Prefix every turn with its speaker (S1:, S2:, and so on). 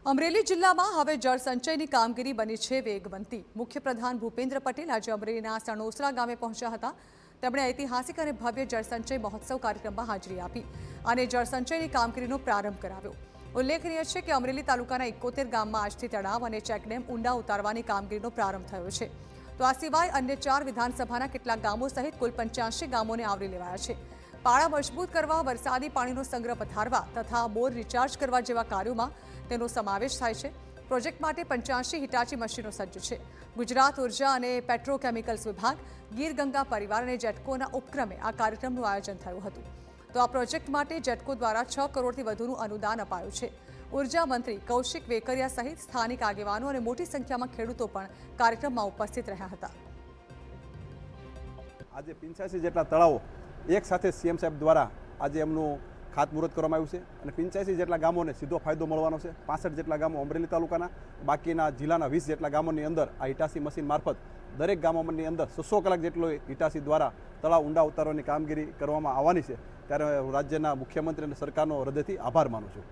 S1: અમરેલી જિલ્લામાં હવે જળસંચયની કામગીરી બની છે વેગવંતી। મુખ્યપ્રધાન ભૂપેન્દ્ર પટેલ આજે અમરેલીના સણોસરા ગામે પહોંચ્યા હતા। તેમણે ઐતિહાસિક અને ભવ્ય જળસંચય મહોત્સવ કાર્યક્રમમાં હાજરી આપી અને જળસંચયની કામગીરીનો પ્રારંભ કરાવ્યો। ઉલ્લેખનીય છે કે અમરેલી તાલુકાના 71 ગામમાં આજથી તળાવ અને ચેકડેમ ઊંડા ઉતારવાની કામગીરીનો પ્રારંભ થયો છે। તો આ સિવાય અન્ય 4 વિધાનસભાના કેટલાક ગામો સહિત કુલ 85 ગામોને આવરી લેવાયા છે। પાળા મજબૂત કરવા, વરસાદી પાણીનો સંગ્રહ વધારવા તથા બોર રિચાર્જ કરવા જેવા કાર્યોમાં તેનો સમાવેશ થાય છે। પ્રોજેક્ટ માટે 85 હિટાચી મશીનો સજ્જ છે। ગુજરાત ઉર્જા અને પેટ્રોકેમિકલ્સ વિભાગ, ગીર ગંગા પરિવાર અને જેટકોના ઉપક્રમે આ કાર્યક્રમનું આયોજન થયું હતું। તો આ પ્રોજેક્ટ માટે જેટકો દ્વારા 6 કરોડથી વધુનું અનુદાન અપાયું છે। ઉર્જા મંત્રી કૌશિક વેકરિયા સહિત સ્થાનિક આગેવાનો અને મોટી સંખ્યામાં ખેડૂતો પણ કાર્યક્રમમાં ઉપસ્થિત રહ્યા હતા।
S2: આજે 85 જેટલા તળાવો એક સાથે સીએમ સાહેબ દ્વારા આજે એમનું ખાતમુહૂર્ત કરવામાં આવ્યું છે અને 85 જેટલા ગામોને સીધો ફાયદો મળવાનો છે। 65 જેટલા ગામો અમરેલી તાલુકાના, બાકીના જિલ્લાના 20 જેટલા ગામોની અંદર આ હિટાસી મશીન મારફત દરેક ગામોની અંદર 600 કલાક જેટલો હિટાસી દ્વારા તળાવ ઊંડા ઉતારવાની કામગીરી કરવામાં આવવાની છે। ત્યારે રાજ્યના મુખ્યમંત્રી અને સરકારનો હૃદયથી આભાર માનું છું।